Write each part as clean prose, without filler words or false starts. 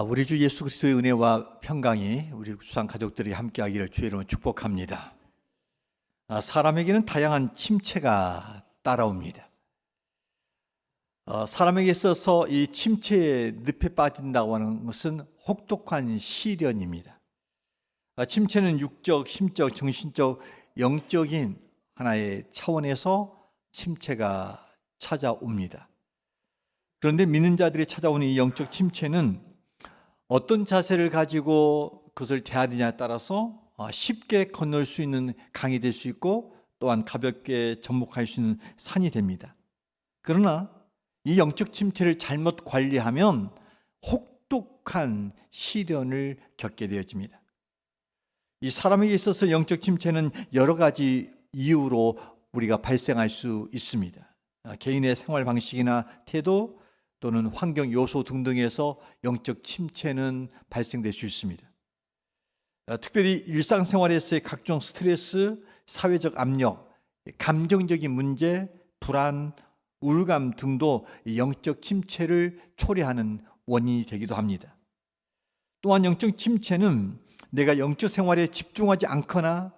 우리 주 예수 그리스도의 은혜와 평강이 우리 주상 가족들이 함께하기를 주의 이름으로 축복합니다. 사람에게는 다양한 침체가 따라옵니다. 사람에게 있어서 이 침체의 늪에 빠진다고 하는 것은 혹독한 시련입니다. 침체는 육적, 심적, 정신적, 영적인 하나의 차원에서 침체가 찾아옵니다. 그런데 믿는 자들이 찾아오는 이 영적 침체는 어떤 자세를 가지고 그것을 대하느냐에 따라서 쉽게 건널 수 있는 강이 될 수 있고 또한 가볍게 접목할 수 있는 산이 됩니다. 그러나 이 영적 침체를 잘못 관리하면 혹독한 시련을 겪게 되어집니다. 이 사람에게 있어서 영적 침체는 여러 가지 이유로 우리가 발생할 수 있습니다. 개인의 생활 방식이나 태도 또는 환경 요소 등등에서 영적 침체는 발생될 수 있습니다. 특별히 일상생활에서의 각종 스트레스, 사회적 압력, 감정적인 문제, 불안, 우울감 등도 영적 침체를 초래하는 원인이 되기도 합니다. 또한 영적 침체는 내가 영적 생활에 집중하지 않거나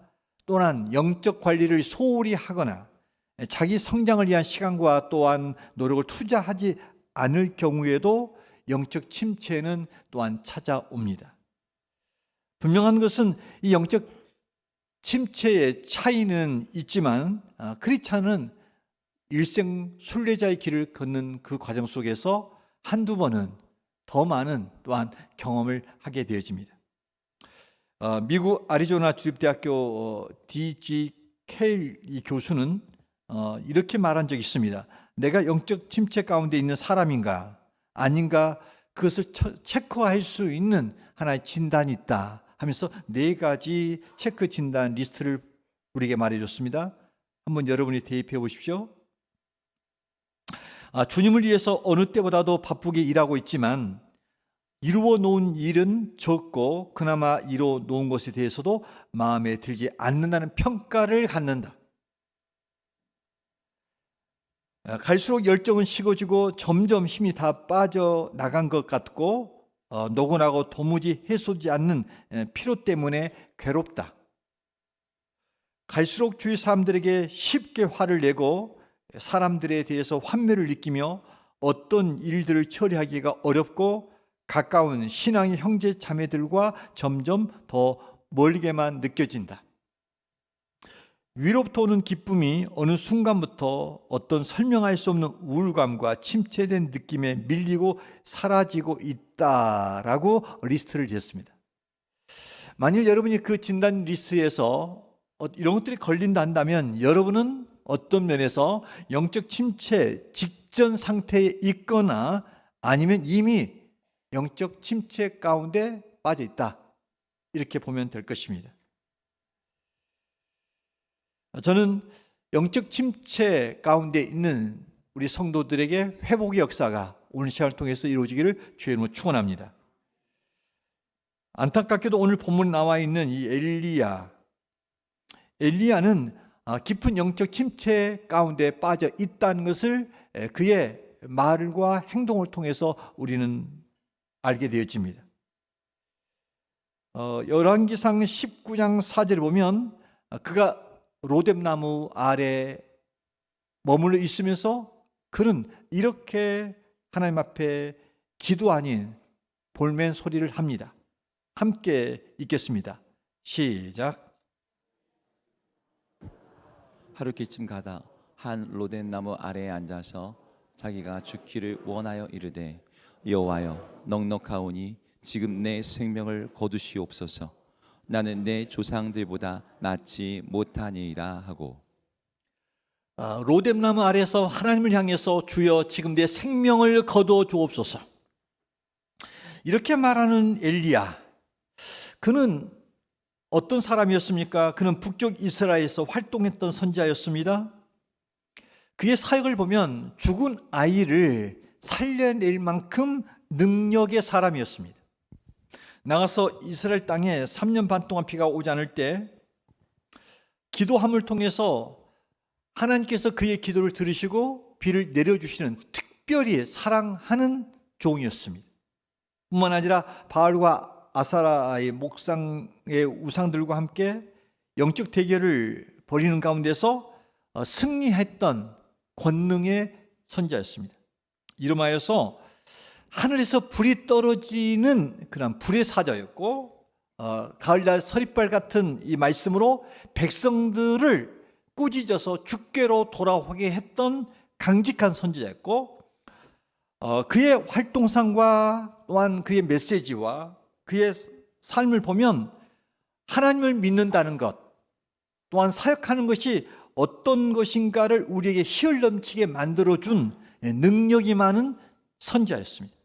또한 영적 관리를 소홀히 하거나 자기 성장을 위한 시간과 또한 노력을 투자하지 않을 경우에도 영적 침체는 또한 찾아옵니다. 분명한 것은 이 영적 침체의 차이는 있지만 크리스찬은 일생 순례자의 길을 걷는 그 과정 속에서 한두 번은 더 많은 또한 경험을 하게 되어집니다. 미국 아리조나 주립대학교 D.G. 케일 이 교수는 이렇게 말한 적이 있습니다. 내가 영적 침체 가운데 있는 사람인가 아닌가 그것을 체크할 수 있는 하나의 진단이 있다 하면서 4가지 체크 진단 리스트를 우리에게 말해줬습니다. 한번 여러분이 대입해 보십시오. 주님을 위해서 어느 때보다도 바쁘게 일하고 있지만 이루어 놓은 일은 적고 그나마 이루어 놓은 것에 대해서도 마음에 들지 않는다는 평가를 갖는다. 갈수록 열정은 식어지고 점점 힘이 다 빠져나간 것 같고 노곤하고 도무지 해소되지 않는 피로 때문에 괴롭다. 갈수록 주위 사람들에게 쉽게 화를 내고 사람들에 대해서 환멸을 느끼며 어떤 일들을 처리하기가 어렵고 가까운 신앙의 형제 자매들과 점점 더 멀게만 느껴진다. 위로부터 오는 기쁨이 어느 순간부터 어떤 설명할 수 없는 우울감과 침체된 느낌에 밀리고 사라지고 있다라고 리스트를 지었습니다. 만일 여러분이 그 진단 리스트에서 이런 것들이 걸린다 한다면 여러분은 어떤 면에서 영적 침체 직전 상태에 있거나 아니면 이미 영적 침체 가운데 빠져 있다 이렇게 보면 될 것입니다. 저는 영적 침체 가운데 있는 우리 성도들에게 회복의 역사가 오늘 시간을 통해서 이루어지기를 주의 이름으로 축원합니다. 안타깝게도 오늘 본문에 나와 있는 이 엘리야는 깊은 영적 침체 가운데 빠져 있다는 것을 그의 말과 행동을 통해서 우리는 알게 되어집니다. 열왕기상 19장 4절을 보면 그가 로뎀나무 아래 머물러 있으면서 그는 이렇게 하나님 앞에 기도 아닌 볼멘 소리를 합니다. 함께 읽겠습니다. 시작. 하루키쯤 가다 한 로뎀나무 아래에 앉아서 자기가 죽기를 원하여 이르되 여호와여 넉넉하오니 지금 내 생명을 거두시옵소서. 나는 내 조상들보다 낫지 못하니이다 하고 로뎀나무 아래에서 하나님을 향해서 주여 지금 내 생명을 거두어 주옵소서 이렇게 말하는 엘리야, 그는 어떤 사람이었습니까? 그는 북쪽 이스라엘에서 활동했던 선지자였습니다. 그의 사역을 보면 죽은 아이를 살려낼 만큼 능력의 사람이었습니다. 나가서 이스라엘 땅에 3년 반 동안 비가 오지 않을 때 기도함을 통해서 하나님께서 그의 기도를 들으시고 비를 내려주시는 특별히 사랑하는 종이었습니다. 뿐만 아니라 바알과 아사라의 목상의 우상들과 함께 영적 대결을 벌이는 가운데서 승리했던 권능의 선지자였습니다. 이름하여서 하늘에서 불이 떨어지는 그런 불의 사자였고, 가을날 서리발 같은 이 말씀으로 백성들을 꾸짖어서 주께로 돌아오게 했던 강직한 선지자였고, 그의 활동상과 또한 그의 메시지와 그의 삶을 보면 하나님을 믿는다는 것, 또한 사역하는 것이 어떤 것인가를 우리에게 희열 넘치게 만들어준 능력이 많은 선지자였습니다.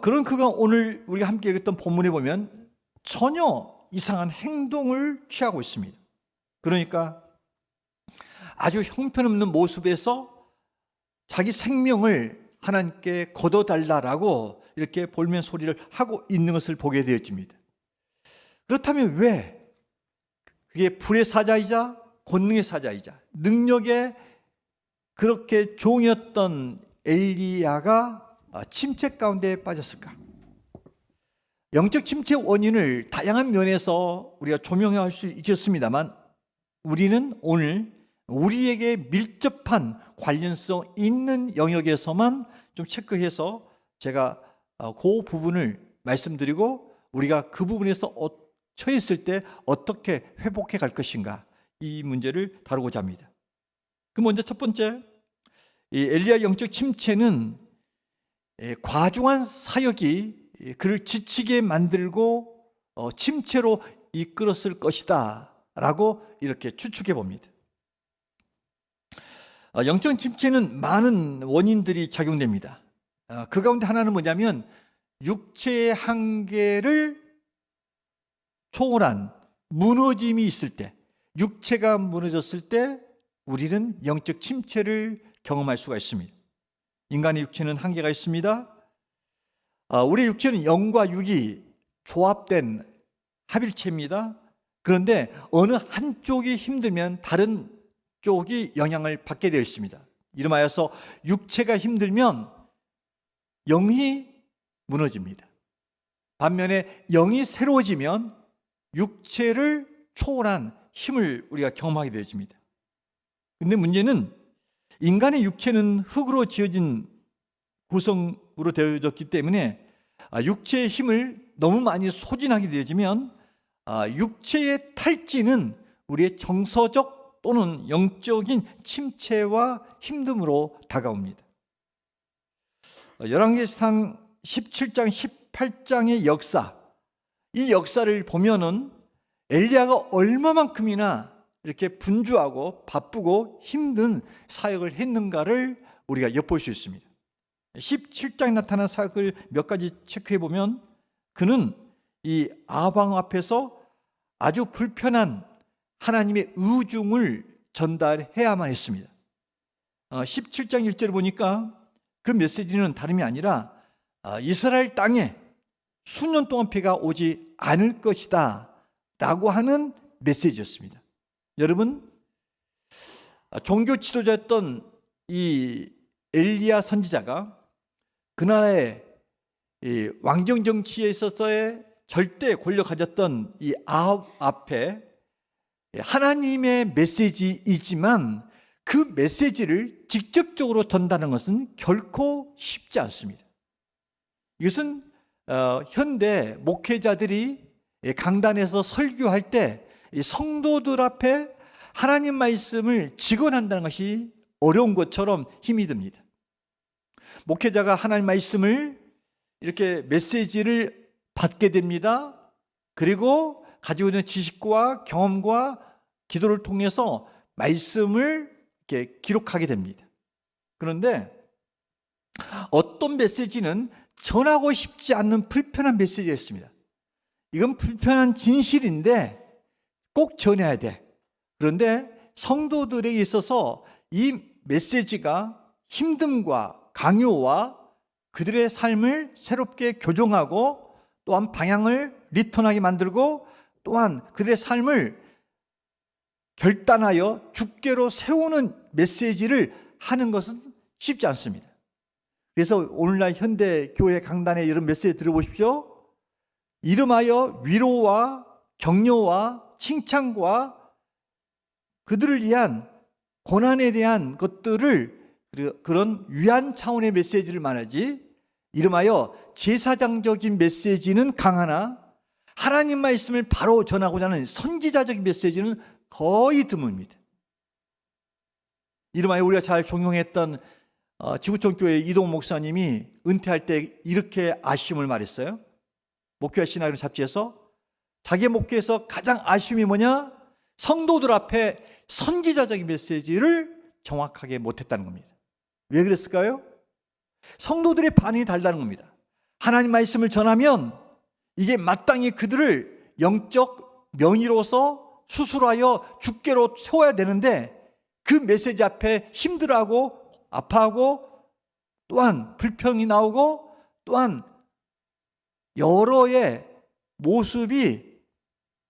그런 그가 오늘 우리가 함께 읽었던 본문에 보면 전혀 이상한 행동을 취하고 있습니다. 그러니까 아주 형편없는 모습에서 자기 생명을 하나님께 거둬달라라고 이렇게 볼멘 소리를 하고 있는 것을 보게 되어집니다. 그렇다면 왜 그게 불의 사자이자 권능의 사자이자 능력의 그렇게 종이었던 엘리야가 침체 가운데 빠졌을까? 영적 침체 원인을 다양한 면에서 우리가 조명할 수 있겠습니다만, 우리는 오늘 우리에게 밀접한 관련성 있는 영역에서만 좀 체크해서 제가 그 부분을 말씀드리고, 우리가 그 부분에서 처했을 때 어떻게 회복해 갈 것인가, 이 문제를 다루고자 합니다. 그 먼저 첫 번째, 이 엘리야 영적 침체는 과중한 사역이 그를 지치게 만들고 침체로 이끌었을 것이다 라고 이렇게 추측해 봅니다. 영적 침체는 많은 원인들이 작용됩니다. 그 가운데 하나는 뭐냐면 육체의 한계를 초월한 무너짐이 있을 때, 육체가 무너졌을 때 우리는 영적 침체를 경험할 수가 있습니다. 인간의 육체는 한계가 있습니다. 우리 육체는 영과 육이 조합된 합일체입니다. 그런데 어느 한쪽이 힘들면 다른 쪽이 영향을 받게 되어 있습니다. 이름하여서 육체가 힘들면 영이 무너집니다. 반면에 영이 새로워지면 육체를 초월한 힘을 우리가 경험하게 되어집니다. 근데 문제는 인간의 육체는 흙으로 지어진 구성으로 되어졌기 때문에 육체의 힘을 너무 많이 소진하게 되어지면 육체의 탈진은 우리의 정서적 또는 영적인 침체와 힘듦으로 다가옵니다. 열왕기상 17장, 18장의 역사, 이 역사를 보면은 엘리야가 얼마만큼이나 이렇게 분주하고 바쁘고 힘든 사역을 했는가를 우리가 엿볼 수 있습니다. 17장에 나타난 사역을 몇 가지 체크해 보면 그는 이 아방 앞에서 아주 불편한 하나님의 의중을 전달해야만 했습니다. 17장 1절을 보니까 그 메시지는 다름이 아니라 이스라엘 땅에 수년 동안 비가 오지 않을 것이다 라고 하는 메시지였습니다. 여러분, 종교 지도자였던 이 엘리야 선지자가 그 나라의 왕정 정치에 있어서의 절대 권력 가졌던 이 아합 앞에 하나님의 메시지이지만 그 메시지를 직접적으로 전달하는 것은 결코 쉽지 않습니다. 이것은 현대 목회자들이 강단에서 설교할 때 성도들 앞에 하나님 말씀을 직언한다는 것이 어려운 것처럼 힘이 듭니다. 목회자가 하나님 말씀을 이렇게 메시지를 받게 됩니다. 그리고 가지고 있는 지식과 경험과 기도를 통해서 말씀을 이렇게 기록하게 됩니다. 그런데 어떤 메시지는 전하고 싶지 않는 불편한 메시지였습니다. 이건 불편한 진실인데 꼭 전해야 돼. 그런데 성도들에게 있어서 이 메시지가 힘듦과 강요와 그들의 삶을 새롭게 교정하고 또한 방향을 리턴하게 만들고 또한 그들의 삶을 결단하여 주께로 세우는 메시지를 하는 것은 쉽지 않습니다. 그래서 오늘날 현대 교회 강단에 이런 메시지 들어보십시오. 이름하여 위로와 격려와 칭찬과 그들을 위한 고난에 대한 것들을 그런 위안 차원의 메시지를 말하지, 이름하여 제사장적인 메시지는 강하나 하나님 말씀을 바로 전하고자 하는 선지자적인 메시지는 거의 드뭅니다. 이름하여 우리가 잘 존경했던 지구촌 교회 이동 목사님이 은퇴할 때 이렇게 아쉬움을 말했어요. 목회와 신학을 잡지에서 자기 목회에서 가장 아쉬움이 뭐냐? 성도들 앞에 선지자적인 메시지를 정확하게 못했다는 겁니다. 왜 그랬을까요? 성도들의 반응이 다르다는 겁니다. 하나님 말씀을 전하면 이게 마땅히 그들을 영적 명의로서 수술하여 주께로 세워야 되는데 그 메시지 앞에 힘들어하고 아파하고 또한 불평이 나오고 또한 여러의 모습이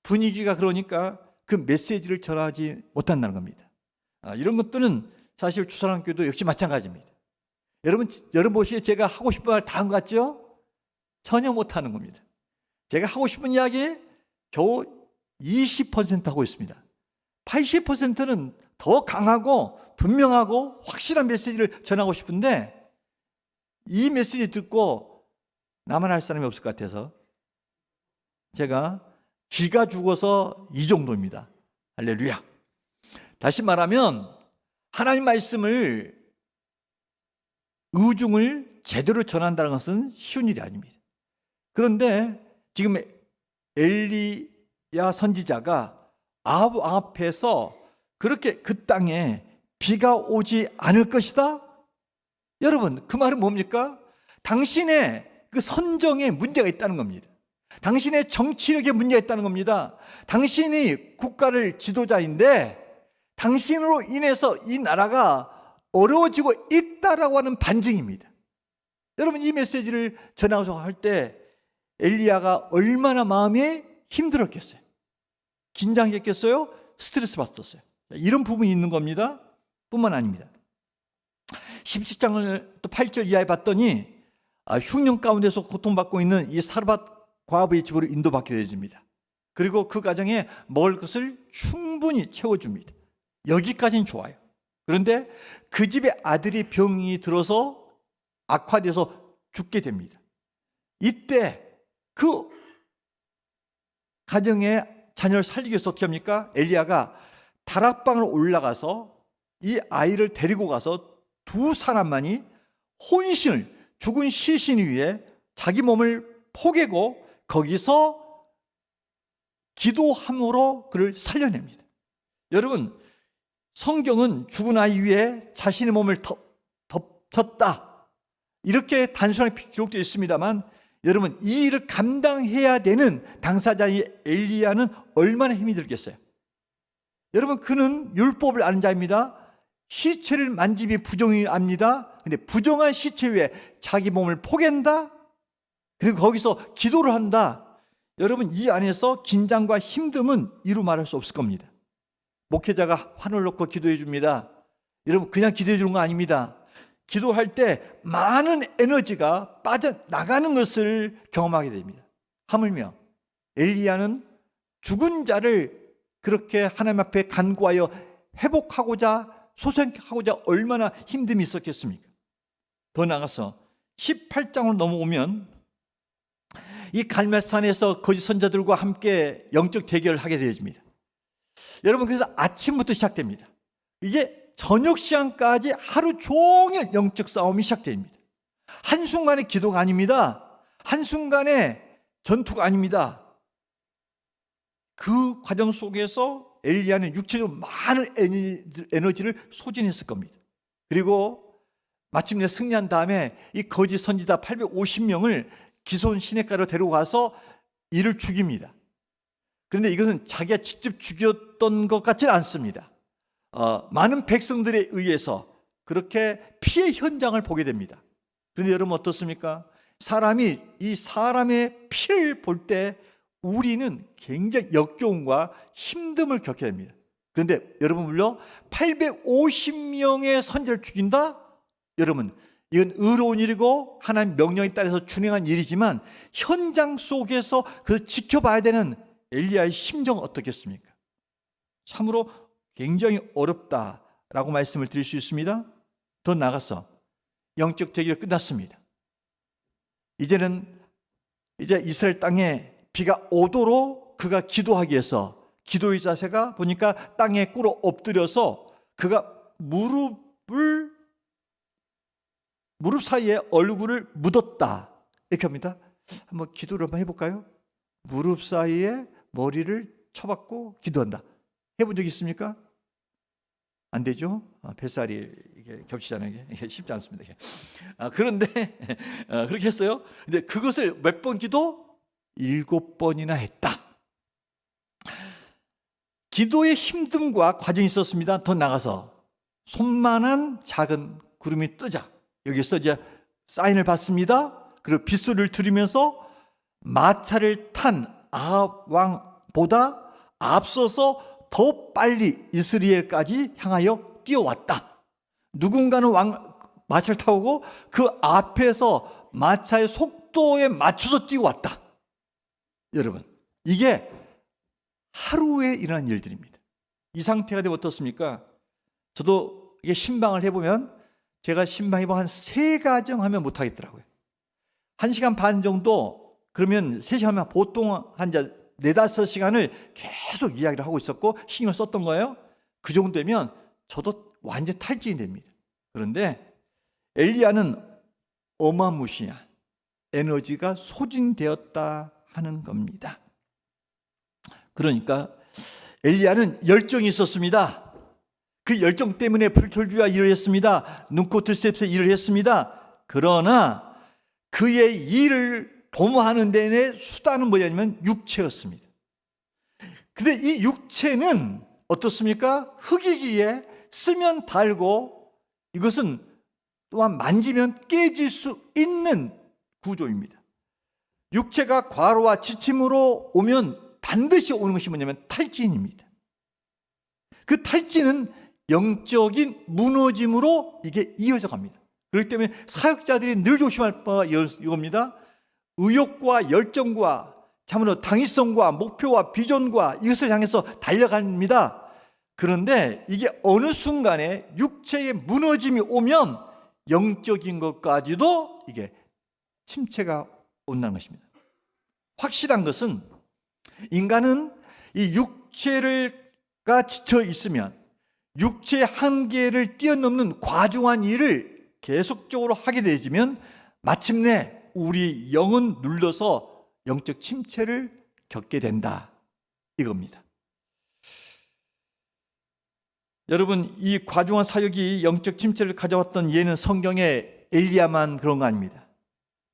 분위기가 그러니까 그 메시지를 전하지 못한다는 겁니다. 이런 것들은 사실 주사랑교도 역시 마찬가지입니다. 여러분 보시기에 제가 하고 싶은 말 다 한 것 같죠? 전혀 못하는 겁니다. 제가 하고 싶은 이야기 겨우 20% 하고 있습니다. 80%는 더 강하고 분명하고 확실한 메시지를 전하고 싶은데 이 메시지 듣고 나만 할 사람이 없을 것 같아서 제가 기가 죽어서 이 정도입니다. 할렐루야. 다시 말하면 하나님 말씀을 의중을 제대로 전한다는 것은 쉬운 일이 아닙니다. 그런데 지금 엘리야 선지자가 아합 앞에서 그렇게 그 땅에 비가 오지 않을 것이다? 여러분, 그 말은 뭡니까? 당신의 그 선정에 문제가 있다는 겁니다. 당신의 정치력에 문제가 있다는 겁니다. 당신이 국가를 지도자인데 당신으로 인해서 이 나라가 어려워지고 있다라고 하는 반증입니다. 여러분, 이 메시지를 전하고자 할 때 엘리야가 얼마나 마음이 힘들었겠어요? 긴장했겠어요? 스트레스 받았어요. 이런 부분이 있는 겁니다. 뿐만 아닙니다. 17장을 또 8절 이하에 봤더니 흉년 가운데서 고통받고 있는 이 사르밧 과부의 집으로 인도받게 되어집니다. 그리고 그 가정에 먹을 것을 충분히 채워줍니다. 여기까지는 좋아요. 그런데 그 집의 아들이 병이 들어서 악화돼서 죽게 됩니다. 이때 그 가정의 자녀를 살리기 위해서 어떻게 합니까? 엘리야가 다락방으로 올라가서 이 아이를 데리고 가서 두 사람만이 혼신을 죽은 시신 위에 자기 몸을 포개고 거기서 기도함으로 그를 살려냅니다. 여러분, 성경은 죽은 아이 위에 자신의 몸을 덮쳤다 이렇게 단순하게 기록되어 있습니다만 여러분, 이 일을 감당해야 되는 당사자인 엘리야는 얼마나 힘이 들겠어요? 여러분, 그는 율법을 아는 자입니다. 시체를 만짐이 부정합니다. 근데 부정한 시체 위에 자기 몸을 포갠다? 그리고 거기서 기도를 한다. 여러분, 이 안에서 긴장과 힘듦은 이루 말할 수 없을 겁니다. 목회자가 환을 놓고 기도해 줍니다. 여러분, 그냥 기도해 주는 거 아닙니다. 기도할 때 많은 에너지가 빠져나가는 것을 경험하게 됩니다. 하물며 엘리야는 죽은 자를 그렇게 하나님 앞에 간구하여 회복하고자 소생하고자 얼마나 힘듦이 있었겠습니까? 더 나아가서 18장으로 넘어오면 이 갈멜산에서 거짓 선자들과 함께 영적 대결을 하게 되어집니다. 여러분, 그래서 아침부터 시작됩니다. 이게 저녁 시간까지 하루 종일 영적 싸움이 시작됩니다. 한순간의 기도가 아닙니다. 한순간의 전투가 아닙니다. 그 과정 속에서 엘리야는 육체적으로 많은 에너지를 소진했을 겁니다. 그리고 마침내 승리한 다음에 이 거짓 선지자 850명을 기손 시내가로 데리고 가서 이를 죽입니다. 그런데 이것은 자기가 직접 죽였던 것 같지는 않습니다. 많은 백성들에 의해서 그렇게 피해 현장을 보게 됩니다. 그런데 여러분 어떻습니까? 사람이 이 사람의 피를 볼 때 우리는 굉장히 역겨움과 힘듦을 겪게 됩니다. 그런데 여러분, 물론 850명의 선지자를 죽인다? 여러분, 이건 의로운 일이고 하나님 명령에 따라서 준행한 일이지만 현장 속에서 그 지켜봐야 되는 엘리야의 심정은 어떻겠습니까? 참으로 굉장히 어렵다라고 말씀을 드릴 수 있습니다. 더 나아가서 영적 대기가 끝났습니다. 이제 이스라엘 땅에 비가 오도록 그가 기도하기 위해서 기도의 자세가 보니까 땅에 꿇어 엎드려서 그가 무릎 사이에 얼굴을 묻었다 이렇게 합니다. 한번 기도를 한번 해볼까요? 무릎 사이에 머리를 쳐박고 기도한다. 해본 적 있습니까? 안 되죠? 뱃살이 이게 겹치잖아요. 이게 쉽지 않습니다. 이게. 그런데 그렇게 했어요. 근데 그것을 몇 번 기도? 7번이나 했다. 기도의 힘듦과 과정이 있었습니다. 더 나가서 손만한 작은 구름이 뜨자 여기서 이제 사인을 받습니다. 그리고 빗소리를 들으면서 마차를 탄 아합 왕보다 앞서서 더 빨리 이스라엘까지 향하여 뛰어왔다. 누군가는 마차를 타고 그 앞에서 마차의 속도에 맞춰서 뛰어왔다. 여러분, 이게 하루에 일어난 일들입니다. 이 상태가 되면 어떻습니까? 저도 이게 신방을 해보면 제가 신방해보면 한 3가정 하면 못하겠더라고요. 1시간 반 정도 그러면 3시간 하면 보통 한 4-5시간을 계속 이야기를 하고 있었고 신경을 썼던 거예요. 그 정도 되면 저도 완전 탈진이 됩니다. 그런데 엘리야는 어마무시한 에너지가 소진되었다 하는 겁니다. 그러니까 엘리야는 열정이 있었습니다. 그 열정 때문에 불철주야 일을 했습니다. 눈코 들새서 일을 했습니다. 그러나 그의 일을 도모하는 데의 수단은 뭐냐면 육체였습니다. 근데 이 육체는 어떻습니까? 흙이기에 쓰면 닳고 이것은 또한 만지면 깨질 수 있는 구조입니다. 육체가 과로와 지침으로 오면 반드시 오는 것이 뭐냐면 탈진입니다. 그 탈진은 영적인 무너짐으로 이게 이어져 갑니다. 그렇기 때문에 사역자들이 늘 조심할 바가 이겁니다. 의욕과 열정과 참으로 당위성과 목표와 비전과 이것을 향해서 달려갑니다. 그런데 이게 어느 순간에 육체의 무너짐이 오면 영적인 것까지도 이게 침체가 온다는 것입니다. 확실한 것은 인간은 이 육체가 지쳐 있으면 육체의 한계를 뛰어넘는 과중한 일을 계속적으로 하게 되지면 마침내 우리 영은 눌러서 영적 침체를 겪게 된다 이겁니다. 여러분, 이 과중한 사역이 영적 침체를 가져왔던 예는 성경에 엘리야만 그런 거 아닙니다.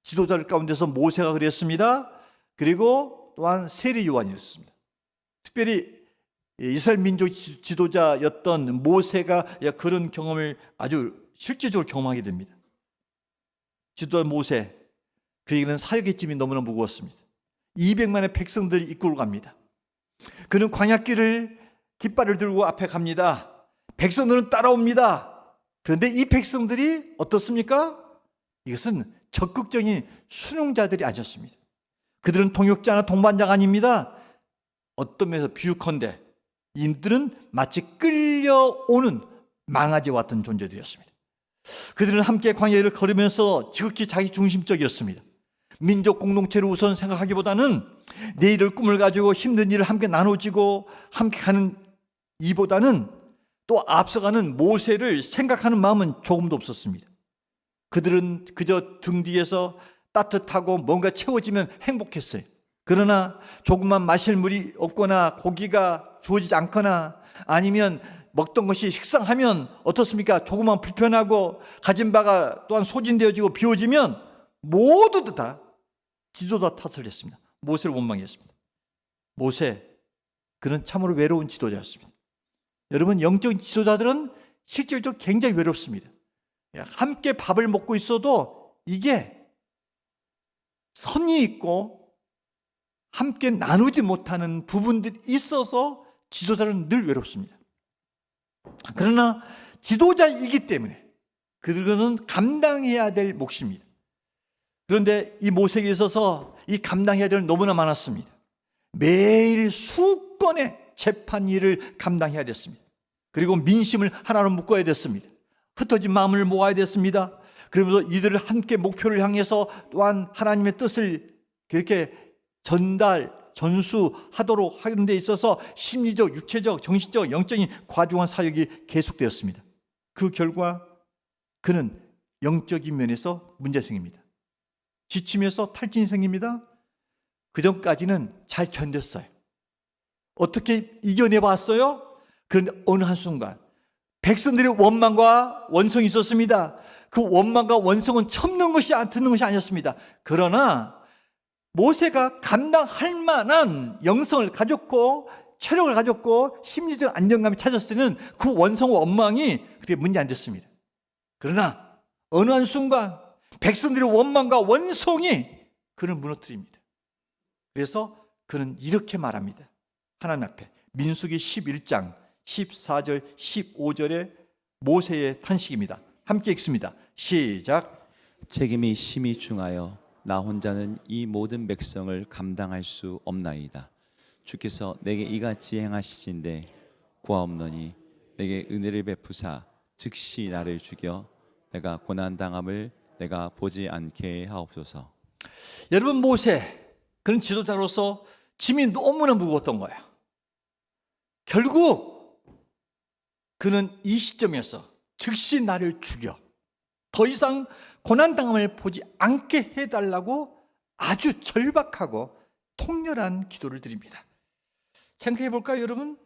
지도자들 가운데서 모세가 그랬습니다. 그리고 또한 세리 요한이었습니다. 특별히 이스라엘 민족 지도자였던 모세가 그런 경험을 아주 실질적으로 경험하게 됩니다. 지도자 모세, 그에게는 사역의 짐이 너무나 무거웠습니다. 200만의 백성들이 이끌고 갑니다. 그는 광야길을 깃발을 들고 앞에 갑니다. 백성들은 따라옵니다. 그런데 이 백성들이 어떻습니까? 이것은 적극적인 순응자들이 아니었습니다. 그들은 동역자나 동반자가 아닙니다. 어떤 면에서 비유컨대 이들은 마치 끌려오는 망아지와 같은 존재들이었습니다. 그들은 함께 광야를 걸으면서 지극히 자기 중심적이었습니다. 민족 공동체를 우선 생각하기보다는 내일을 꿈을 가지고 힘든 일을 함께 나눠지고 함께 가는 이보다는 또 앞서가는 모세를 생각하는 마음은 조금도 없었습니다. 그들은 그저 등 뒤에서 따뜻하고 뭔가 채워지면 행복했어요. 그러나 조금만 마실 물이 없거나 고기가 주어지지 않거나 아니면 먹던 것이 식상하면 어떻습니까? 조금만 불편하고 가진 바가 또한 소진되어지고 비워지면 모두 다 지도자 탓을 했습니다. 모세를 원망했습니다. 모세, 그는 참으로 외로운 지도자였습니다. 여러분, 영적인 지도자들은 실질적으로 굉장히 외롭습니다. 함께 밥을 먹고 있어도 이게 선이 있고 함께 나누지 못하는 부분들이 있어서 지도자는 늘 외롭습니다. 그러나 지도자이기 때문에 그들은 감당해야 될 몫입니다. 그런데 이 모세에게 있어서 이 감당해야 될 너무나 많았습니다. 매일 수건의 재판 일을 감당해야 됐습니다. 그리고 민심을 하나로 묶어야 됐습니다. 흩어진 마음을 모아야 됐습니다. 그러면서 이들을 함께 목표를 향해서 또한 하나님의 뜻을 그렇게 전수하도록 하는 데 있어서 심리적, 육체적, 정신적, 영적인 과중한 사역이 계속되었습니다. 그 결과 그는 영적인 면에서 문제생깁니다. 지치면서 탈진이 생깁니다. 그 전까지는 잘 견뎠어요. 어떻게 이겨내봤어요? 그런데 어느 한순간 백성들의 원망과 원성이 있었습니다. 그 원망과 원성은 쳐는 것이 듣는 것이 아니었습니다. 그러나 모세가 감당할 만한 영성을 가졌고 체력을 가졌고 심리적 안정감이 찾았을 때는 그 원성과 원망이 그렇게 문제 안 됐습니다. 그러나 어느 한순간 백성들의 원망과 원성이 그를 무너뜨립니다. 그래서 그는 이렇게 말합니다. 하나님 앞에 민수기 11장 14절 15절의 모세의 탄식입니다. 함께 읽습니다. 시작. 책임이 심히 중하여 나 혼자는 이 모든 백성을 감당할 수 없나이다. 주께서 내게 이같이 행하시진대 구하옵노니 내게 은혜를 베푸사 즉시 나를 죽여 내가 고난 당함을 내가 보지 않게 하옵소서. 여러분, 모세 그런 지도자로서 짐이 너무나 무거웠던 거예요. 결국 그는 이 시점에서 즉시 나를 죽여 더 이상 고난당함을 보지 않게 해달라고 아주 절박하고 통렬한 기도를 드립니다. 생각해 볼까요, 여러분?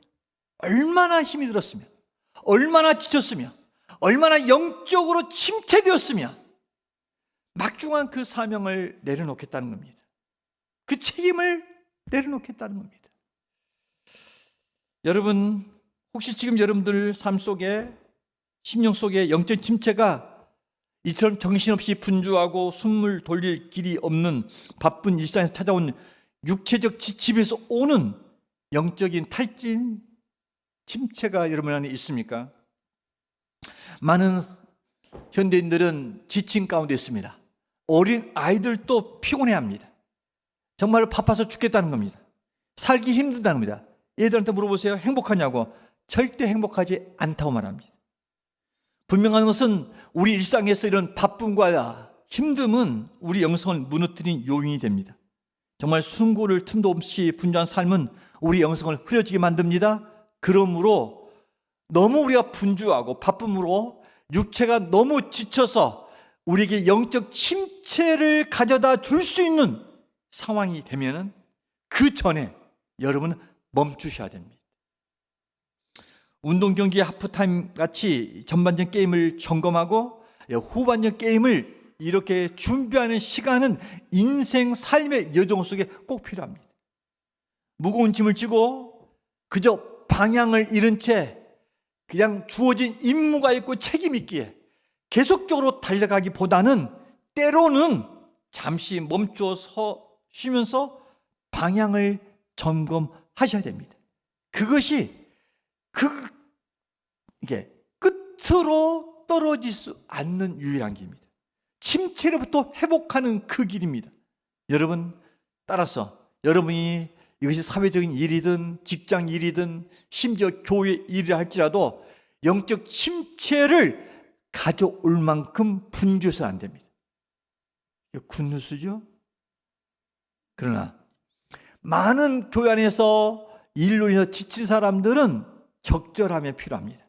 얼마나 힘이 들었으면, 얼마나 지쳤으면, 얼마나 영적으로 침체되었으면 막중한 그 사명을 내려놓겠다는 겁니다. 그 책임을 내려놓겠다는 겁니다. 여러분, 혹시 지금 여러분들 삶 속에, 심령 속에 영적 침체가 이처럼 정신없이 분주하고 숨을 돌릴 길이 없는 바쁜 일상에서 찾아온 육체적 지침에서 오는 영적인 탈진, 침체가 여러분 안에 있습니까? 많은 현대인들은 지침 가운데 있습니다. 어린 아이들도 피곤해합니다. 정말 바빠서 죽겠다는 겁니다. 살기 힘들다는 겁니다. 얘들한테 물어보세요. 행복하냐고. 절대 행복하지 않다고 말합니다. 분명한 것은 우리 일상에서 이런 바쁨과 힘듦은 우리 영성을 무너뜨린 요인이 됩니다. 정말 숨 고를 틈도 없이 분주한 삶은 우리 영성을 흐려지게 만듭니다. 그러므로 너무 우리가 분주하고 바쁨으로 육체가 너무 지쳐서 우리에게 영적 침체를 가져다 줄 수 있는 상황이 되면은 그 전에 여러분은 멈추셔야 됩니다. 운동 경기의 하프타임 같이 전반전 게임을 점검하고 후반전 게임을 이렇게 준비하는 시간은 인생 삶의 여정 속에 꼭 필요합니다. 무거운 짐을 지고 그저 방향을 잃은 채 그냥 주어진 임무가 있고 책임이 있기에 계속적으로 달려가기보다는 때로는 잠시 멈춰서 쉬면서 방향을 점검하셔야 됩니다. 그것이 이게 끝으로 떨어질 수 않는 유일한 길입니다. 침체로부터 회복하는 그 길입니다. 여러분, 따라서 여러분이 이것이 사회적인 일이든 직장 일이든 심지어 교회 일이라 할지라도 영적 침체를 가져올 만큼 분주해서는 안 됩니다. 이게 굿뉴스죠? 그러나 많은 교회 안에서 일로 인해서 지친 사람들은 적절함이 필요합니다.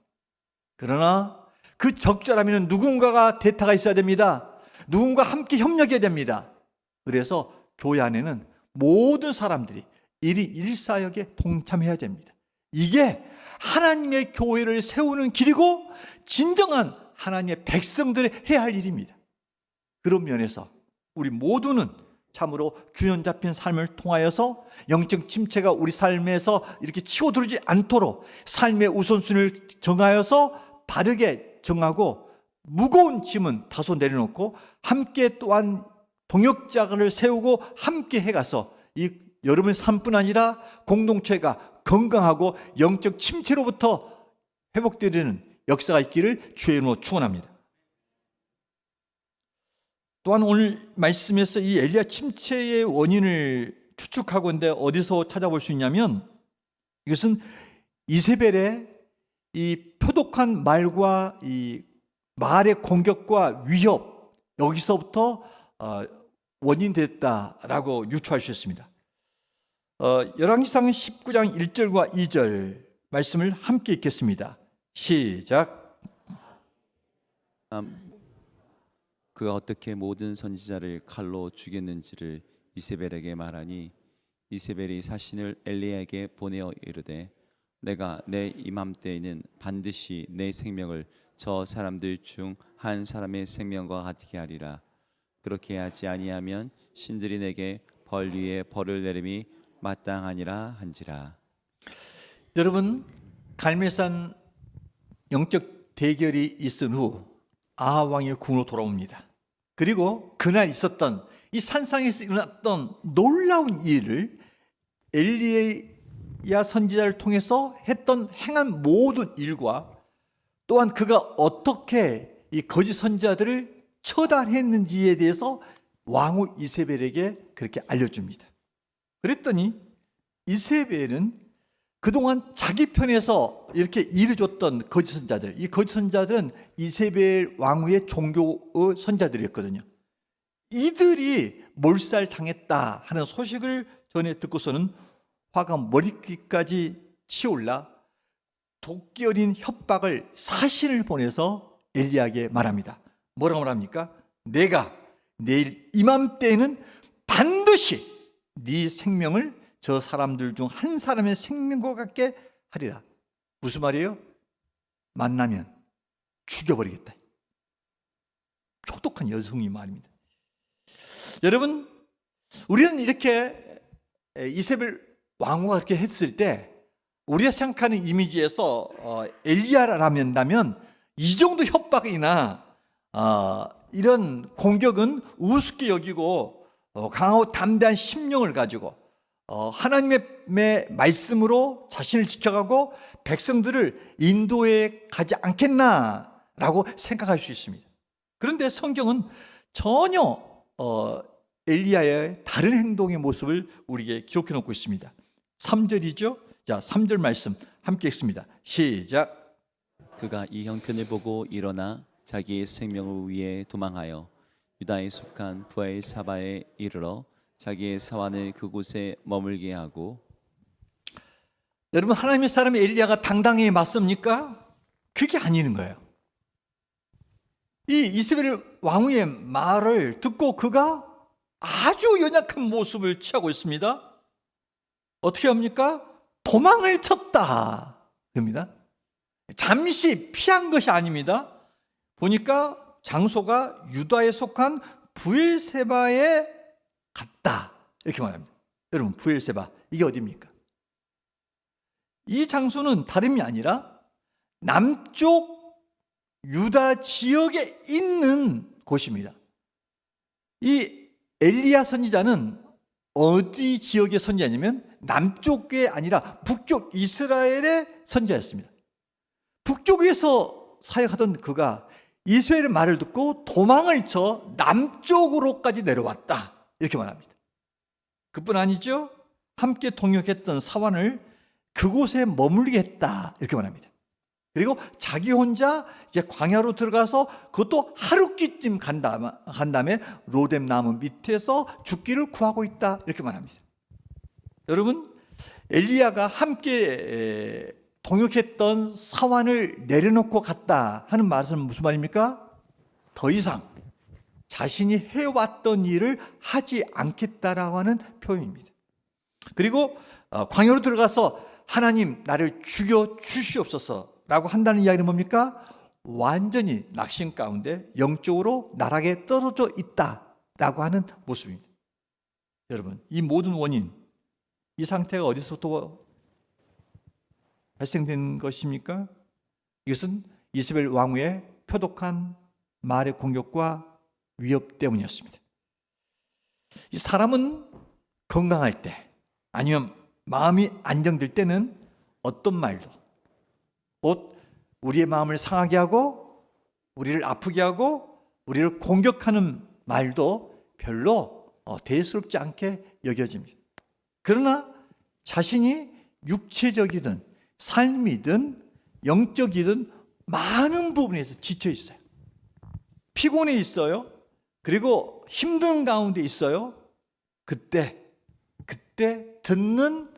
그러나 그 적절함에는 누군가가 대타가 있어야 됩니다. 누군가 함께 협력해야 됩니다. 그래서 교회 안에는 모든 사람들이 일사역에 동참해야 됩니다. 이게 하나님의 교회를 세우는 길이고 진정한 하나님의 백성들이 해야 할 일입니다. 그런 면에서 우리 모두는 참으로 균형 잡힌 삶을 통하여서 영적 침체가 우리 삶에서 이렇게 치고들지 않도록 삶의 우선순위를 정하여서 바르게 정하고 무거운 짐은 다소 내려놓고 함께 또한 동역자를 세우고 함께 해가서 이 여러분의 삶뿐 아니라 공동체가 건강하고 영적 침체로부터 회복되는 역사가 있기를 주의 이름으로 축원합니다. 또한 오늘 말씀에서 이 엘리야 침체의 원인을 추측하고 있는데 어디서 찾아볼 수 있냐면 이것은 이세벨의 이 표독한 말과 이 말의 공격과 위협 여기서부터 원인됐다라고 유추할 수 있습니다. 열왕기상 19장 1절과 2절 말씀을 함께 읽겠습니다. 시작. 그가 어떻게 모든 선지자를 칼로 죽였는지를 이세벨에게 말하니 이세벨이 사신을 엘리야에게 보내어 이르되 내가 내 이맘때에는 반드시 내 생명을 저 사람들 중 한 사람의 생명과 같게 하리라. 그렇게 하지 아니하면 신들이 내게 벌 위에 벌을 내림이 마땅하니라 한지라. 여러분, 갈멜산 영적 대결이 있은 후 아합 왕이 궁으로 돌아옵니다. 그리고 그날 있었던 이 산상에서 일어났던 놀라운 일을 엘리야 선지자를 통해서 행한 모든 일과 또한 그가 어떻게 이 거짓 선지자들을 처단했는지에 대해서 왕후 이세벨에게 그렇게 알려줍니다. 그랬더니 이세벨은 그동안 자기 편에서 이렇게 일을 줬던 거짓 선지자들, 이 거짓 선지자들은 이세벨 왕후의 종교 선지자들이었거든요. 이들이 몰살당했다 하는 소식을 전해 듣고서는 화가 머리끝까지 치올라 도끼 어린 협박을 사신을 보내서 엘리야에게 말합니다. 뭐라고 말합니까? 내가 내일 이맘때에는 반드시 네 생명을 저 사람들 중 한 사람의 생명과 같게 하리라. 무슨 말이에요? 만나면 죽여버리겠다. 혹독한 여성의 말입니다. 여러분, 우리는 이렇게 이세벨 왕후가 그렇게 했을 때 우리가 생각하는 이미지에서 엘리야라면 이 정도 협박이나 이런 공격은 우습게 여기고 강하고 담대한 심령을 가지고 하나님의 말씀으로 자신을 지켜가고 백성들을 인도에 가지 않겠나라고 생각할 수 있습니다. 그런데 성경은 전혀 엘리야의 다른 행동의 모습을 우리에게 기록해 놓고 있습니다. 3절이죠. 자, 3절 말씀 함께 읽습니다. 시작. 그가 이 형편을 보고 일어나 자기의 생명을 위해 도망하여 유다에 속한 브엘사바에 이르러 자기의 사환을 그곳에 머물게 하고. 여러분, 하나님의 사람 엘리야가 당당히 맞습니까? 그게 아니는 거예요. 이 이세벨 왕후의 말을 듣고 그가 아주 연약한 모습을 취하고 있습니다. 어떻게 합니까? 도망을 쳤다. 그럽니다. 잠시 피한 것이 아닙니다. 보니까 장소가 유다에 속한 브엘세바에 갔다. 이렇게 말합니다. 여러분, 브엘세바 이게 어디입니까? 이 장소는 다름이 아니라 남쪽 유다 지역에 있는 곳입니다. 이 엘리야 선지자는 어디 지역의 선지자냐면 남쪽이 아니라 북쪽 이스라엘의 선지자였습니다. 북쪽에서 사역하던 그가 이스라엘의 말을 듣고 도망을 쳐 남쪽으로까지 내려왔다. 이렇게 말합니다. 그뿐 아니죠. 함께 동역했던 사환을 그곳에 머물게 했다. 이렇게 말합니다. 그리고 자기 혼자 이제 광야로 들어가서 그것도 하루끼쯤 간 다음에 로뎀 나무 밑에서 죽기를 구하고 있다. 이렇게 말합니다. 여러분, 엘리야가 함께 동역했던 사환을 내려놓고 갔다 하는 말은 무슨 말입니까? 더 이상 자신이 해왔던 일을 하지 않겠다라고 하는 표현입니다. 그리고 광야로 들어가서 하나님 나를 죽여 주시옵소서라고 한다는 이야기는 뭡니까? 완전히 낙심 가운데 영적으로 나락에 떨어져 있다라고 하는 모습입니다. 여러분, 이 모든 원인, 이 상태가 어디서부터 발생된 것입니까? 이것은 이세벨 왕후의 표독한 말의 공격과 위협 때문이었습니다. 이 사람은 건강할 때 아니면 마음이 안정될 때는 어떤 말도 곧 우리의 마음을 상하게 하고 우리를 아프게 하고 우리를 공격하는 말도 별로 대수롭지 않게 여겨집니다. 그러나 자신이 육체적이든 삶이든 영적이든 많은 부분에서 지쳐 있어요. 피곤해 있어요. 그리고 힘든 가운데 있어요. 그때 듣는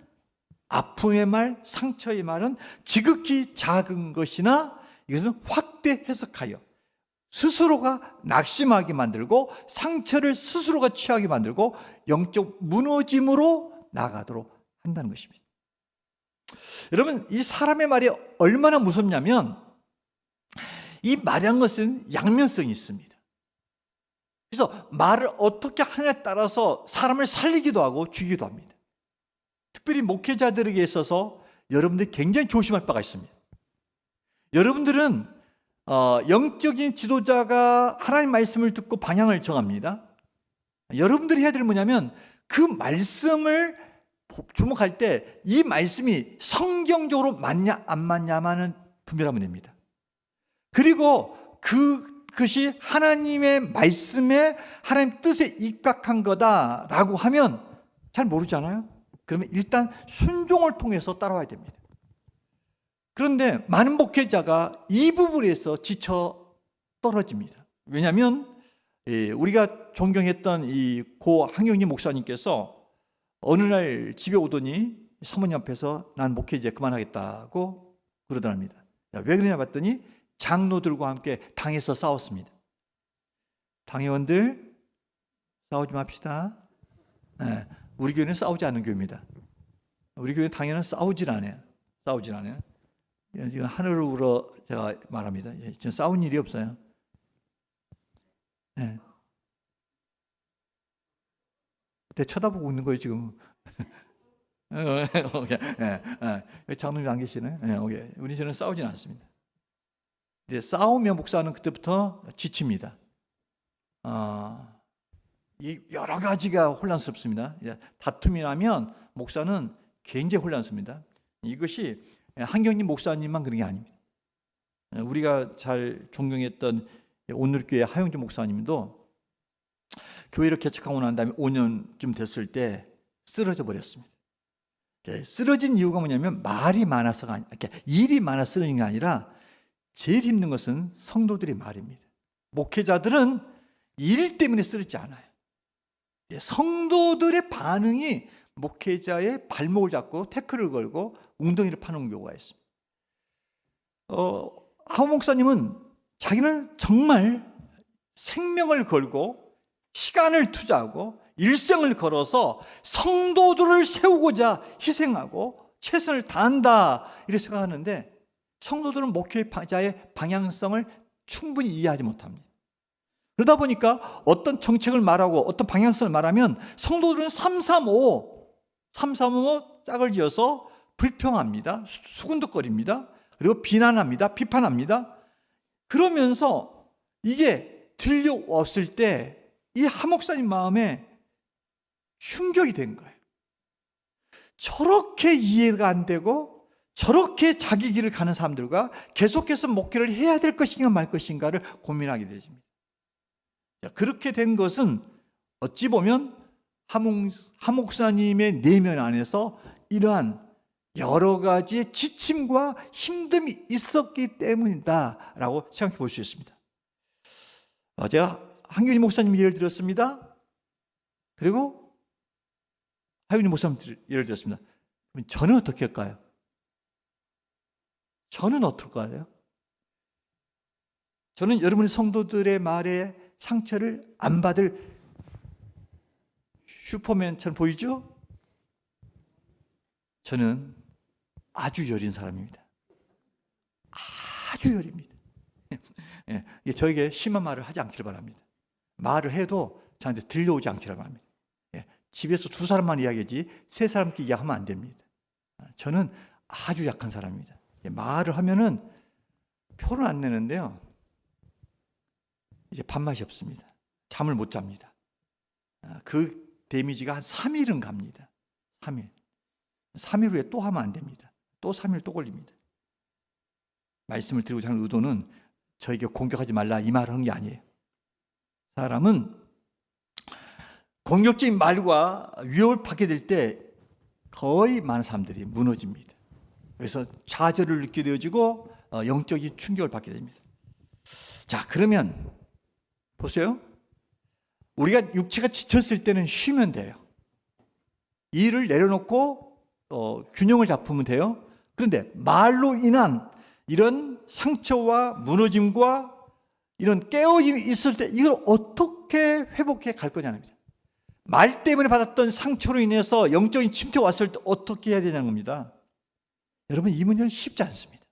아픔의 말, 상처의 말은 지극히 작은 것이나 이것은 확대 해석하여 스스로가 낙심하게 만들고 상처를 스스로가 취하게 만들고 영적 무너짐으로 나가도록 한다는 것입니다. 여러분, 이 사람의 말이 얼마나 무섭냐면 이 말이란 것은 양면성이 있습니다. 그래서 말을 어떻게 하냐에 따라서 사람을 살리기도 하고 죽이기도 합니다. 특별히 목회자들에게 있어서 여러분들이 굉장히 조심할 바가 있습니다. 여러분들은 영적인 지도자가 하나님 말씀을 듣고 방향을 정합니다. 여러분들이 해야 될 게 뭐냐면 그 말씀을 주목할 때 이 말씀이 성경적으로 맞냐 안 맞냐만은 분별하면 됩니다. 그리고 그것이 하나님의 말씀에 하나님 뜻에 입각한 거다라고 하면 잘 모르잖아요. 그러면 일단 순종을 통해서 따라와야 됩니다. 그런데 많은 목회자가 이 부분에서 지쳐 떨어집니다. 왜냐하면 우리가 존경했던 이 고 한경림 목사님께서 어느 날 집에 오더니 사모님 앞에서 난 목회 이제 그만하겠다고 그러더랍니다. 왜 그러냐 봤더니 장로들과 함께 당에서 싸웠습니다. 당회원들 싸우지 맙시다. 네, 우리 교회는 싸우지 않는 교회입니다. 우리 교회 당회는 싸우질 않아요. 지금 하늘으로 제가 말합니다. 지금 싸운 일이 없어요. 네. 그때 쳐다보고 있는 거예요 지금. 장로님 안 계시네. 우리 저는 싸우진 않습니다. 이제 싸우면 목사는 그때부터 지칩니다. 이 여러 가지가 혼란스럽습니다. 다툼이 나면 목사는 굉장히 혼란스럽습니다. 이것이 한경림 목사님만 그런 게 아닙니다. 우리가 잘 존경했던 오늘교회 하용주 목사님도 교회를 개척하고 난 다음에 5년쯤 됐을 때 쓰러져 버렸습니다. 쓰러진 이유가 뭐냐면 말이 많아서가 아니라 일이 많아서 쓰러진 게 아니라 제일 힘든 것은 성도들의 말입니다. 목회자들은 일 때문에 쓰러지지 않아요. 성도들의 반응이 목회자의 발목을 잡고 태클을 걸고 웅덩이를 파는 경우가 있습니다. 하우 목사님은 자기는 정말 생명을 걸고 시간을 투자하고 일생을 걸어서 성도들을 세우고자 희생하고 최선을 다한다 이렇게 생각하는데 성도들은 목회자의 방향성을 충분히 이해하지 못합니다. 그러다 보니까 어떤 정책을 말하고 어떤 방향성을 말하면 성도들은 335 짝을 지어서 불평합니다. 수군덕거립니다. 그리고 비난합니다. 비판합니다. 그러면서 이게 들려왔을 때 이 하목사님 마음에 충격이 된 거예요. 저렇게 이해가 안 되고 저렇게 자기 길을 가는 사람들과 계속해서 목회를 해야 될 것인가 말 것인가를 고민하게 되십니다. 그렇게 된 것은 어찌 보면 하목사님의 내면 안에서 이러한 여러 가지의 지침과 힘듦이 있었기 때문이다라고 생각해 볼 수 있습니다. 제가 한균희 목사님 예를 들었습니다. 그리고 하윤희 목사님 예를 들었습니다. 그럼 저는 어떻게 할까요? 저는 어떨까요? 저는 여러분의 성도들의 말에 상처를 안 받을 슈퍼맨처럼 보이죠? 저는 아주 여린 사람입니다. 아주 여립니다. 저에게 심한 말을 하지 않기를 바랍니다. 말을 해도 저한테 들려오지 않기를 바랍니다. 집에서 두 사람만 이야기하지 세 사람끼리 이야기하면 안 됩니다. 저는 아주 약한 사람입니다. 말을 하면은 표를 안 내는데요. 이제 밥맛이 없습니다. 잠을 못 잡니다. 그 데미지가 한 3일은 갑니다. 3일 후에 또 하면 안 됩니다. 또 3일 또 걸립니다. 말씀을 드리고자 하는 의도는 저에게 공격하지 말라 이 말을 한 게 아니에요. 사람은 공격적인 말과 위협을 받게 될 때 거의 많은 사람들이 무너집니다. 그래서 좌절을 느끼게 되어지고 영적인 충격을 받게 됩니다. 자, 그러면 보세요. 우리가 육체가 지쳤을 때는 쉬면 돼요. 일을 내려놓고 균형을 잡으면 돼요. 그런데 말로 인한 이런 상처와 무너짐과 이런 깨어짐이 있을 때 이걸 어떻게 회복해 갈 거냐는 겁니다. 말 때문에 받았던 상처로 인해서 영적인 침체가 왔을 때 어떻게 해야 되냐는 겁니다. 여러분, 이 문제는 쉽지 않습니다.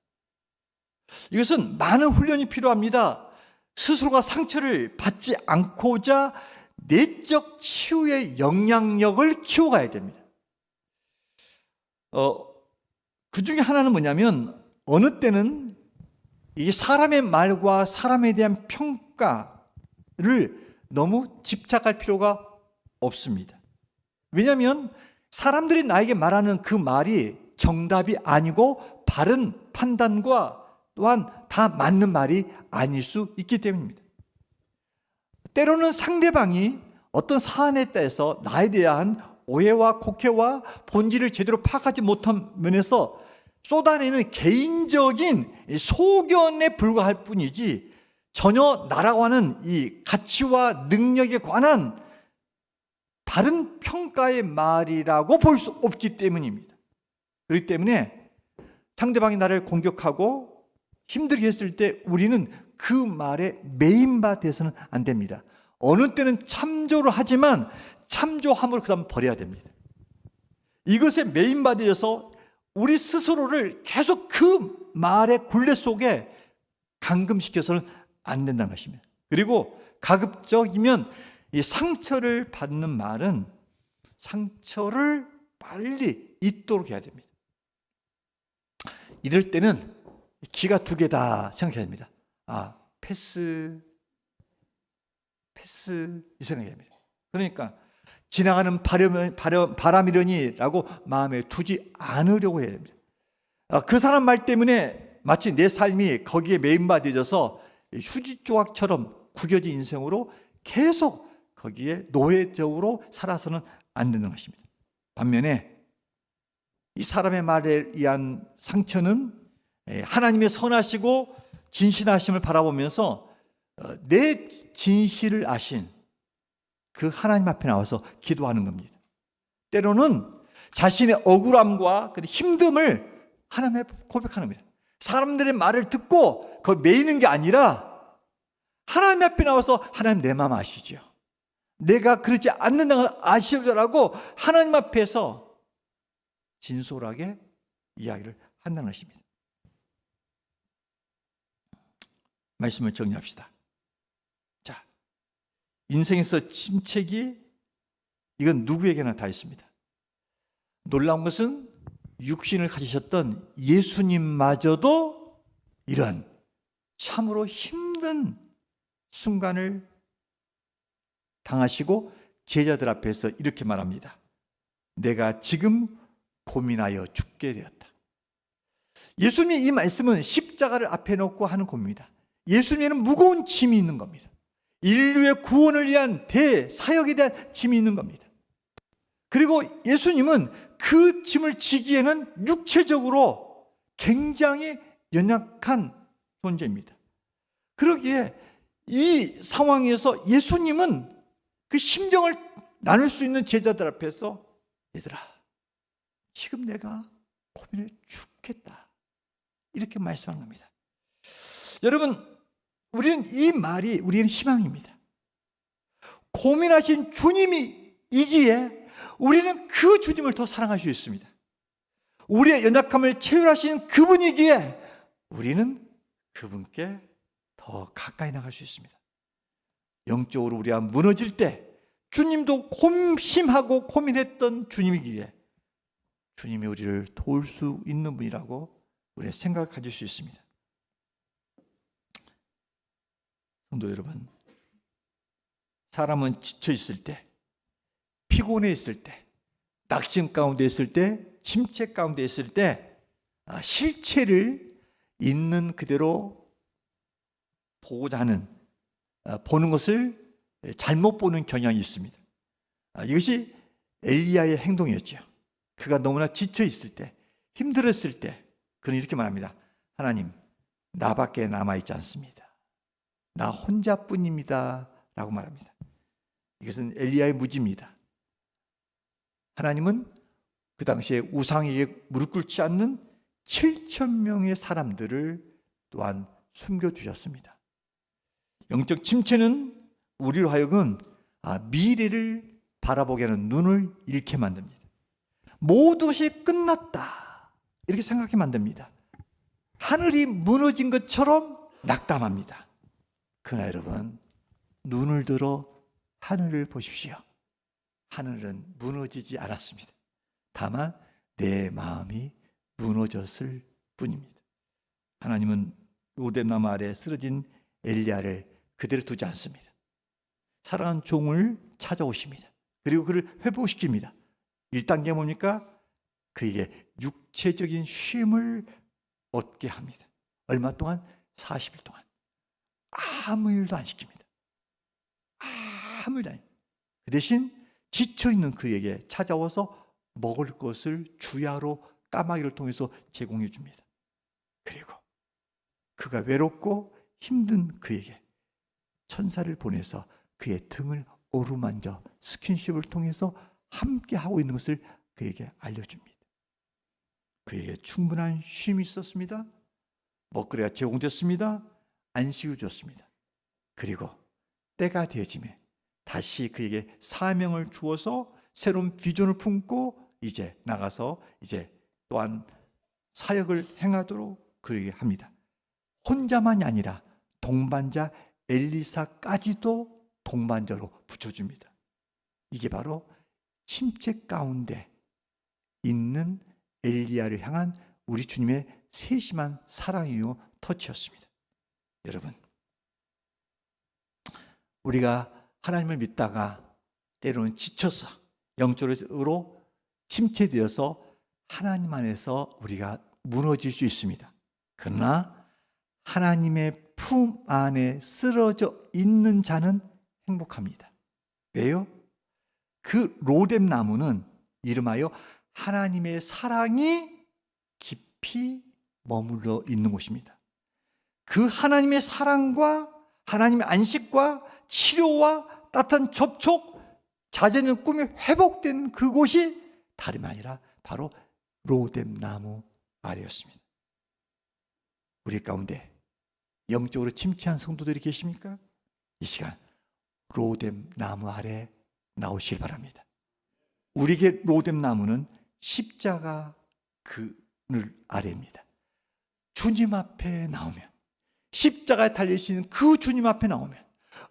이것은 많은 훈련이 필요합니다. 스스로가 상처를 받지 않고자 내적 치유의 영향력을 키워가야 됩니다. 그 중에 하나는 뭐냐면, 어느 때는 이 사람의 말과 사람에 대한 평가를 너무 집착할 필요가 없습니다. 왜냐하면 사람들이 나에게 말하는 그 말이 정답이 아니고 바른 판단과 또한 다 맞는 말이 아닐 수 있기 때문입니다. 때로는 상대방이 어떤 사안에 대해서 나에 대한 오해와 곡해와 본질을 제대로 파악하지 못한 면에서 쏟아내는 개인적인 소견에 불과할 뿐이지 전혀 나라와는 이 가치와 능력에 관한 다른 평가의 말이라고 볼 수 없기 때문입니다. 그렇기 때문에 상대방이 나를 공격하고 힘들게 했을 때 우리는 그 말에 매인받아서는 안 됩니다. 어느 때는 참조를 하지만 참조함으로 그 다음 버려야 됩니다. 이것에 매인받아서 우리 스스로를 계속 그 말의 굴레 속에 감금시켜서는 안 된다는 것입니다. 그리고 가급적이면 이 상처를 받는 말은 상처를 빨리 잊도록 해야 됩니다. 이럴 때는 기가 두 개다 생각해야 됩니다. 패스 이 생각해야 됩니다. 그러니까 지나가는 바람이려니라고 마음에 두지 않으려고 해야 됩니다. 그 사람 말 때문에 마치 내 삶이 거기에 매인받아져서 휴지 조각처럼 구겨진 인생으로 계속 거기에 노예적으로 살아서는 안 되는 것입니다. 반면에 이 사람의 말에 의한 상처는 하나님의 선하시고 진실하심을 바라보면서 내 진실을 아신 그 하나님 앞에 나와서 기도하는 겁니다. 때로는 자신의 억울함과 힘듦을 하나님에 고백하는 겁니다. 사람들의 말을 듣고 그걸 매이는 게 아니라 하나님 앞에 나와서 하나님 내 마음 아시죠? 내가 그러지 않는다는 걸 아시오라고 하나님 앞에서 진솔하게 이야기를 한다는 것입니다. 말씀을 정리합시다. 자, 인생에서 침체기 이건 누구에게나 다 있습니다. 놀라운 것은 육신을 가지셨던 예수님마저도 이런 참으로 힘든 순간을 당하시고 제자들 앞에서 이렇게 말합니다. 내가 지금 고민하여 죽게 되었다. 예수님의 이 말씀은 십자가를 앞에 놓고 하는 고민입니다. 예수님에는 무거운 짐이 있는 겁니다. 인류의 구원을 위한 대사역에 대한 짐이 있는 겁니다. 그리고 예수님은 그 짐을 지기에는 육체적으로 굉장히 연약한 존재입니다. 그러기에 이 상황에서 예수님은 그 심정을 나눌 수 있는 제자들 앞에서 얘들아, 지금 내가 고민해 죽겠다. 이렇게 말씀하는 겁니다. 여러분, 우리는 이 말이 우리는 희망입니다. 고민하신 주님이 이기에 우리는 그 주님을 더 사랑할 수 있습니다. 우리의 연약함을 채울하신 그분이기에 우리는 그분께 더 가까이 나갈 수 있습니다. 영적으로 우리가 무너질 때 주님도 고심하고 고민했던 주님이기에 주님이 우리를 도울 수 있는 분이라고 우리의 생각을 가질 수 있습니다. 성도 여러분, 사람은 지쳐 있을 때, 피곤해 있을 때, 낙심 가운데 있을 때, 침체 가운데 있을 때 실체를 있는 그대로 보고자 하는, 보는 것을 잘못 보는 경향이 있습니다. 이것이 엘리야의 행동이었죠. 그가 너무나 지쳐 있을 때, 힘들었을 때 그는 이렇게 말합니다. 하나님, 나밖에 남아있지 않습니다. 나 혼자뿐입니다 라고 말합니다. 이것은 엘리야의 무지입니다. 하나님은 그 당시에 우상에게 무릎 꿇지 않는 7,000명의 사람들을 또한 숨겨주셨습니다. 영적 침체는 우리로 하여금 미래를 바라보게 하는 눈을 잃게 만듭니다. 모든 것이 끝났다 이렇게 생각하게 만듭니다. 하늘이 무너진 것처럼 낙담합니다. 그러나 여러분, 눈을 들어 하늘을 보십시오. 하늘은 무너지지 않았습니다. 다만 내 마음이 무너졌을 뿐입니다. 하나님은 로뎀나무 아래 쓰러진 엘리야를 그대로 두지 않습니다. 사랑하는 종을 찾아오십니다. 그리고 그를 회복시킵니다. 1단계 뭡니까? 그에게 육체적인 쉼을 얻게 합니다. 얼마 동안? 40일 동안 아무 일도 안 시킵니다. 아무 일도 안 시킵니다. 그 대신 지쳐있는 그에게 찾아와서 먹을 것을 주야로 까마귀를 통해서 제공해 줍니다. 그리고 그가 외롭고 힘든 그에게 천사를 보내서 그의 등을 어루만져 스킨십을 통해서 함께 하고 있는 것을 그에게 알려줍니다. 그에게 충분한 쉼이 있었습니다. 먹거리가 제공됐습니다. 안식을 줬습니다. 그리고 때가 되어지면 다시 그에게 사명을 주어서 새로운 비전을 품고 이제 나가서 이제 또한 사역을 행하도록 그에게 합니다. 혼자만이 아니라 동반자 엘리사까지도 동반자로 붙여줍니다. 이게 바로 침체 가운데 있는 엘리야를 향한 우리 주님의 세심한 사랑이요 터치였습니다. 여러분, 우리가 하나님을 믿다가 때로는 지쳐서 영적으로 침체되어서 하나님 안에서 우리가 무너질 수 있습니다. 그러나 하나님의 품 안에 쓰러져 있는 자는 행복합니다. 왜요? 그 로뎀나무는 이름하여 하나님의 사랑이 깊이 머물러 있는 곳입니다. 그 하나님의 사랑과 하나님의 안식과 치료와 따뜻한 접촉, 자제는 꿈이 회복된 그곳이 다름이 아니라 바로 로뎀나무 아래였습니다. 우리 가운데 영적으로 침체한 성도들이 계십니까? 이 시간 로뎀나무 아래 나오시길 바랍니다. 우리에게 로뎀나무는 십자가 그늘 아래입니다. 주님 앞에 나오면, 십자가에 달리신 그 주님 앞에 나오면,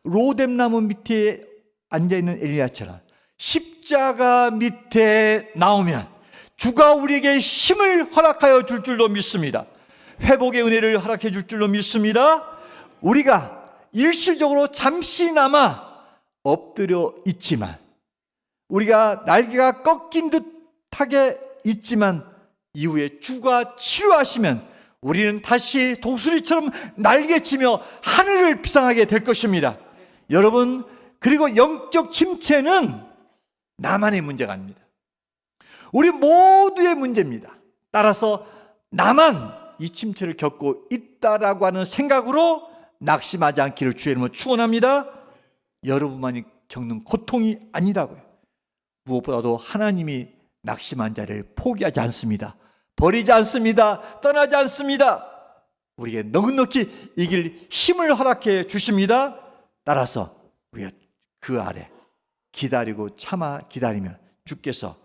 로뎀나무 밑에 앉아있는 엘리야처럼 십자가 밑에 나오면 주가 우리에게 힘을 허락하여 줄 줄로 믿습니다. 회복의 은혜를 허락해 줄 줄로 믿습니다. 우리가 일시적으로 잠시나마 엎드려 있지만, 우리가 날개가 꺾인 듯하게 있지만 이후에 주가 치료하시면 우리는 다시 독수리처럼 날개치며 하늘을 비상하게 될 것입니다. 여러분, 그리고 영적 침체는 나만의 문제가 아닙니다. 우리 모두의 문제입니다. 따라서 나만 이 침체를 겪고 있다라고 하는 생각으로 낙심하지 않기를 주의 이름으로 축원합니다. 여러분만이 겪는 고통이 아니라고요. 무엇보다도 하나님이 낙심한 자를 포기하지 않습니다. 버리지 않습니다. 떠나지 않습니다. 우리에게 넉넉히 이길 힘을 허락해 주십니다. 따라서 우리가 그 아래 기다리고 참아 기다리면 주께서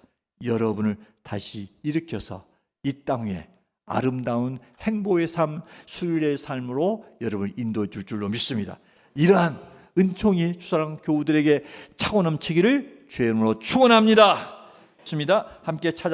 여러분을 다시 일으켜서 이 땅에 아름다운 행복의 삶, 수일의 삶으로 여러분을 인도해 줄 줄로 믿습니다. 이러한 은총이 주사랑 교우들에게 차고 넘치기를 주의 이름으로 축원합니다. 함께 찾아